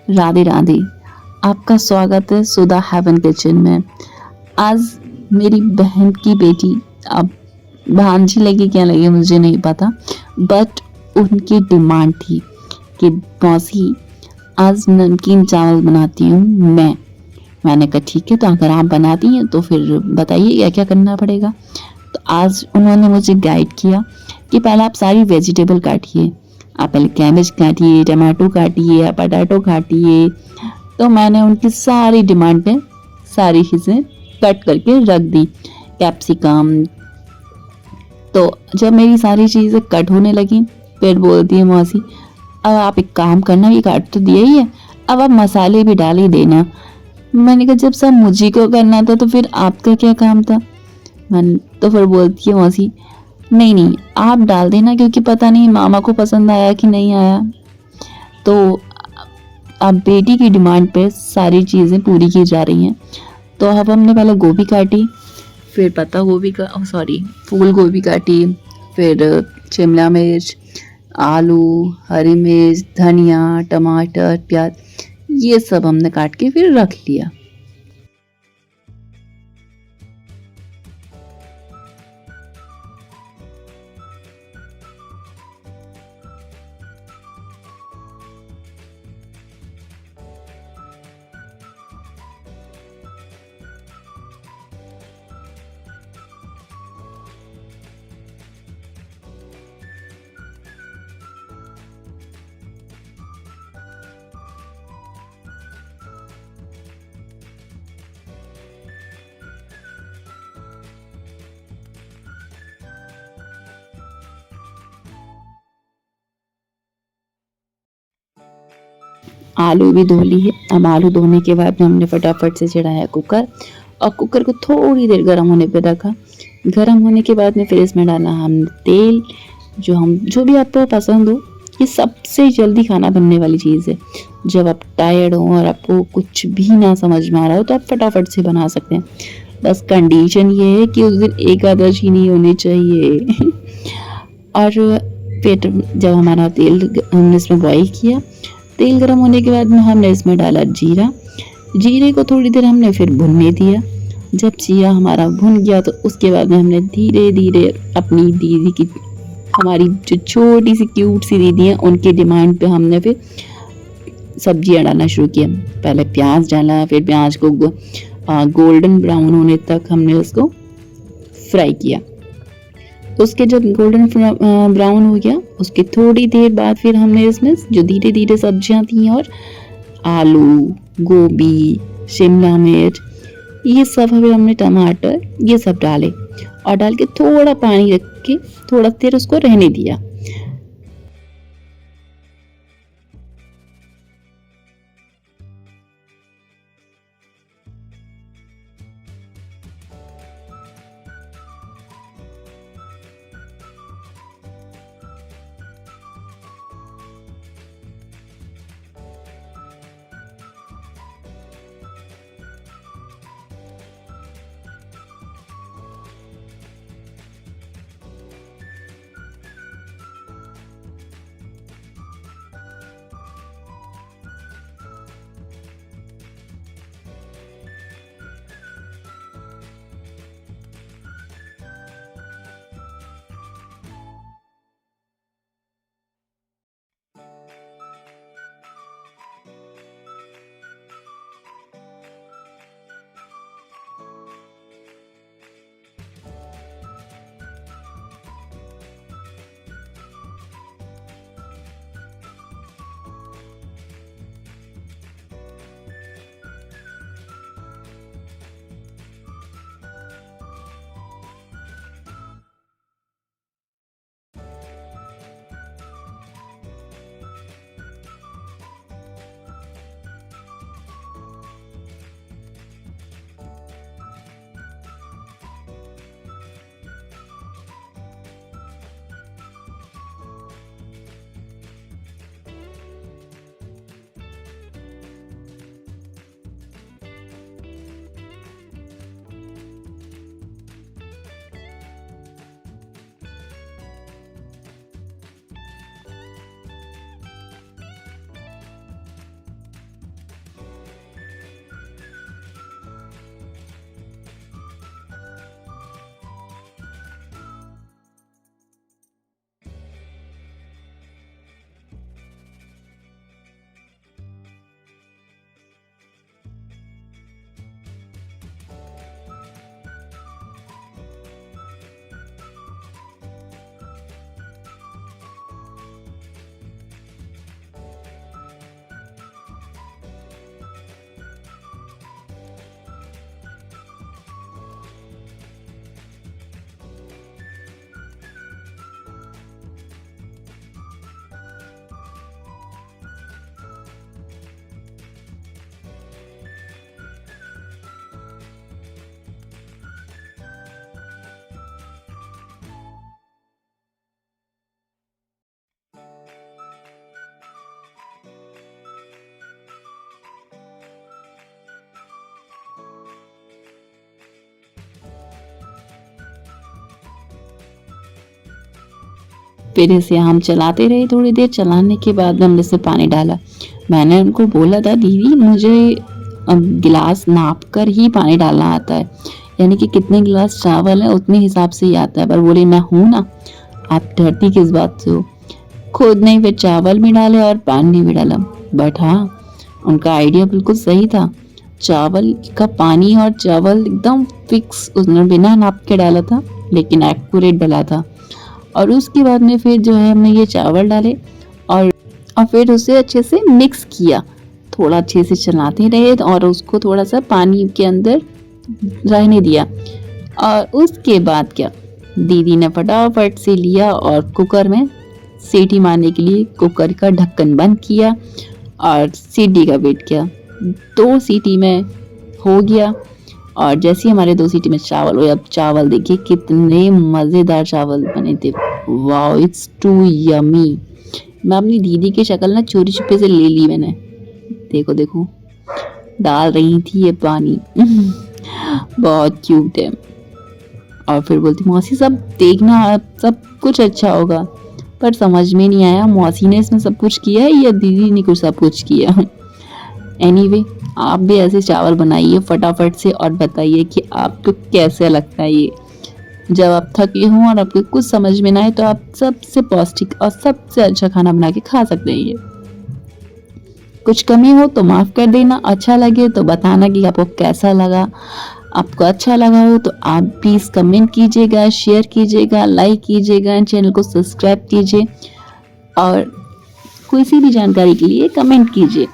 राधे राधे। आपका स्वागत है सुधा हेवन किचन में। आज मेरी बहन की बेटी, अब भांजी लगी क्या लगी मुझे नहीं पता, बट उनकी डिमांड थी कि मौसी आज नमकीन चावल बनाती हूँ मैंने कहा ठीक है, तो अगर आप बनाती हैं तो फिर बताइए क्या क्या करना पड़ेगा। तो आज उन्होंने मुझे गाइड किया कि पहले आप सारी वेजिटेबल काटिए। आप पहले कैबेज काटिए, टमाटो काटिए, आप पोटैटो काटिए। तो मैंने उनकी सारी डिमांड पे सारी चीज़ें कट करके रख दी। कैप्सिकम। तो जब मेरी सारी चीज़ें कट होने लगी, फिर बोलती है मौसी अब आप एक काम करना, ये काट तो दिया ही है, अब आप मसाले भी डाल ही देना। मैंने कहा जब सब मुझी को करना था तो फिर आपका क्या काम था। मन तो फिर बोलती है मौसी नहीं नहीं आप डाल देना, क्योंकि पता नहीं मामा को पसंद आया कि नहीं आया। तो अब बेटी की डिमांड पे सारी चीज़ें पूरी की जा रही हैं। तो अब हमने पहले गोभी काटी, फिर पत्ता गोभी का सॉरी फूल गोभी काटी, फिर शिमला मिर्च, आलू, हरी मिर्च, धनिया, टमाटर, प्याज, ये सब हमने काट के फिर रख लिया। आलू भी धो लिए। अब आलू धोने के बाद हमने फटाफट से चढ़ाया कुकर, और कुकर को थोड़ी देर गर्म होने पे रखा। गर्म होने के बाद में फिर इसमें डाला हमने तेल। जो भी आपको पसंद हो, ये सबसे जल्दी खाना बनने वाली चीज़ है। जब आप टायर्ड हो और आपको कुछ भी ना समझ में आ रहा हो तो आप फटाफट से बना सकते हैं। बस कंडीशन ये है कि उस दिन एकादशी नहीं होनी चाहिए। और फिर जब हमारा तेल हमने इसमें बॉईल किया, तेल गर्म होने के बाद में हमने इसमें डाला जीरा। जीरे को थोड़ी देर हमने फिर भुनने दिया। जब जीरा हमारा भुन गया तो उसके बाद में हमने धीरे धीरे अपनी दीदी की, हमारी जो छोटी सी क्यूट सी दीदी हैं, उनकी डिमांड पे हमने फिर सब्जियां डालना शुरू किया। पहले प्याज डाला, फिर प्याज को गोल्डन ब्राउन होने तक हमने उसको फ्राई किया। उसके जब गोल्डन ब्राउन हो गया, उसके थोड़ी देर बाद फिर हमने इसमें जो धीरे धीरे सब्जियां थी, और आलू, गोभी, शिमला मिर्च, ये सब फिर हमने टमाटर ये सब डाले, और डाल के थोड़ा पानी रख के थोड़ा देर उसको रहने दिया। फिर इसे हम चलाते रहे, थोड़ी देर चलाने के बाद हमने इसे पानी डाला। मैंने उनको बोला था दीदी मुझे गिलास नाप कर ही पानी डालना आता है, यानी कि कितने गिलास चावल है उतने हिसाब से ही आता है। पर बोले मैं हूँ ना, आप डरती किस बात से हो। खुद ने फिर चावल भी डाले और पानी भी डाला। बट हाँ, उनका आइडिया बिल्कुल सही था। चावल का पानी और चावल एकदम फिक्स उसने बिना नाप के डाला था, लेकिन एक्यूरेट डाला था। और उसके बाद में फिर जो है हमने ये चावल डाले और फिर उसे अच्छे से मिक्स किया। थोड़ा अच्छे से चलाते रहे और उसको थोड़ा सा पानी के अंदर रहने दिया। और उसके बाद क्या, दीदी ने फटाफट से लिया और कुकर में सीटी मारने के लिए कुकर का ढक्कन बंद किया और सीटी का वेट किया। 2 सीटी में हो गया। और जैसे ही हमारे 2 सीटी में चावल हुए, अब चावल देखिए कितने मज़ेदार चावल बने थे। Wow, it's too yummy. मैं अपनी दीदी की शक्ल ना चोरी छुपे से ले ली मैंने। देखो देखो डाल रही थी ये पानी। बहुत क्यूट है। और फिर बोलती मौसी सब देखना, सब कुछ अच्छा होगा। पर समझ में नहीं आया मौसी ने इसमें सब कुछ किया है या दीदी ने कुछ सब कुछ किया। एनीवे, आप भी ऐसे चावल बनाइए फटाफट से और बताइए कि आपको कैसे लगता है ये। जब आप थके हों और आपको कुछ समझ में ना आए तो आप सबसे पौष्टिक और सबसे अच्छा खाना बना के खा सकते हैं ये। कुछ कमी हो तो माफ़ कर देना, अच्छा लगे तो बताना कि आपको कैसा लगा। आपको अच्छा लगा हो तो आप प्लीज़ कमेंट कीजिएगा, शेयर कीजिएगा, लाइक कीजिएगा, चैनल को सब्सक्राइब कीजिए और किसी भी जानकारी के लिए कमेंट कीजिए।